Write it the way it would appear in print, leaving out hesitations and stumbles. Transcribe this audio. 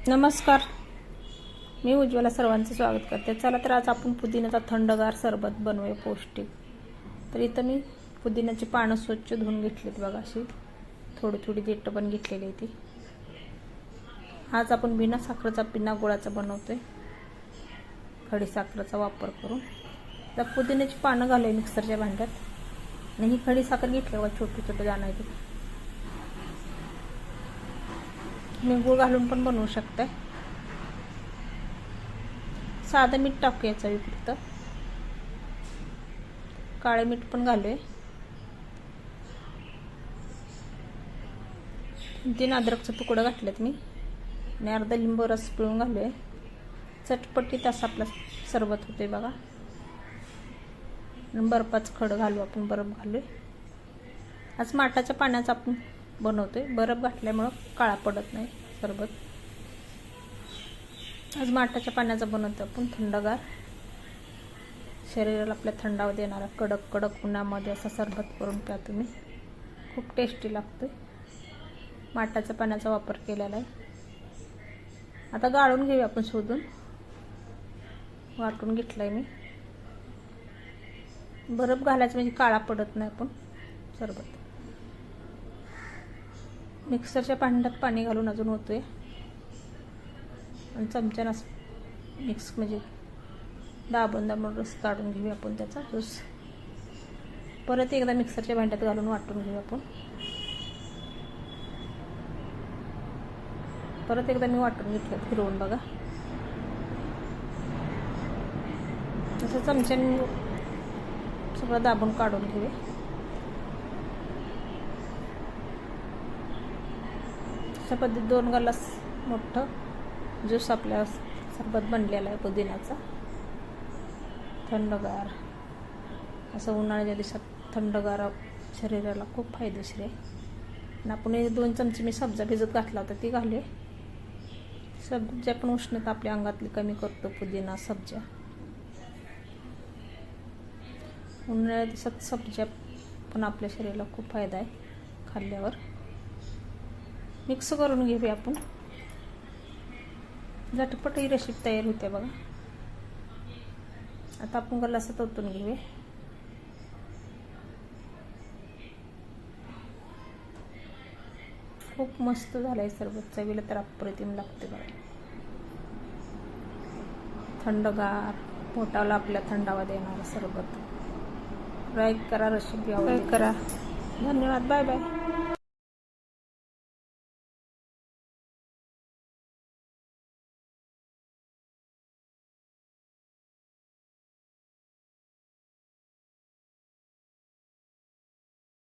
नमस्कार, मी उज्ज्वला सर्वांचं स्वागत करते। चला तर आज आपण पुदिन्याचा थंडगार सरबत बनवूया पौष्टिक। तर इथं मी पुदिन्याची पानं स्वच्छ धुवून घेतलीत बघा, अशी थोडी थोडी देठ पण घेतलेली आहे ती। आज आपण बिना साखरेचा बिना गुळाचा बनवतोय, खडी साखरेचा वापर करून। तर पुदिन्याची पानं घालूया मिक्सरच्या भांड्यात आणि ही खडी साखर घेतली बघा, छोटे छोटे दाणे आहेत। मी गुळ घालून पण बनवू शकताय। साधं मीठ टाकूया चवीपुरतं, काळे मीठ पण घालूया। 3 अद्रकचा तुकडा घातलेत मी आणि अर्धा लिंबू रस पिळून घालूया। चटपटीत असा आपला सरबत होते बघा। बर्फाचं खड घालू आपण, बर्फ घालूया। आज माठाच्या पाण्याचा आपण बनवतोय, बर्फ घातल्यामुळे काळा पडत नाही सरबत। आज माठाच्या पाण्याचा बनवतो आपण, थंडगार, शरीराला आपल्या थंडावा देणारा कडक कडक उन्हामध्ये असा सरबत करून प्या तुम्ही, खूप टेस्टी लागते। माठाच्या पाण्याचा वापर केलेला आहे। आता गाळून घेऊया आपण, शोधून वाटून घेतलाय मी। बर्फ घालायचं म्हणजे काळा पडत नाही आपण सरबत। मिक्सरच्या भांड्यात पाणी घालून अजून होतोय आणि चमच्यानं मिक्स म्हणजे दाबून दाबून रस काढून घेऊया आपण त्याचा ज्यूस। परत एकदा मिक्सरच्या भांड्यात घालून वाटून घेऊया आपण। परत एकदा मी वाटून घेतलं फिरवून बघा, असं चमच्याने सगळं दाबून काढून घेऊया। अशा पद्धतीत 2 ग्लास मोठं ज्यूस आपल्या सरबत बनलेला आहे पुदिन्याचा, थंडगार असं उन्हाळ्याच्या दिवसात थंडगार शरीराला खूप फायदेशीर आहे। आणि आपण 2 चमचे मी सब्जा भिजत घातला होता, ती घालूया। सब्जा पण उष्णता आपल्या अंगातली कमी करतो पुदिना, सब्जा। उन्हाळ्याच्या दिवसात सब्जा पण आपल्या शरीराला खूप फायदा आहे खाल्ल्यावर। मिक्स करून घेऊया आपण, झटपट ही रेसिपी तयार होते बघा। आता आपण गलासात ओतून घेऊया। खूप मस्त झालंय सरबत, चवीला तर अप्रतिम लागते बघा। थंडगार, पोटाला आपल्या थंडावा देणारा सरबत। ट्राय करा, रेसिपी आवडली करा। धन्यवाद, बाय बाय।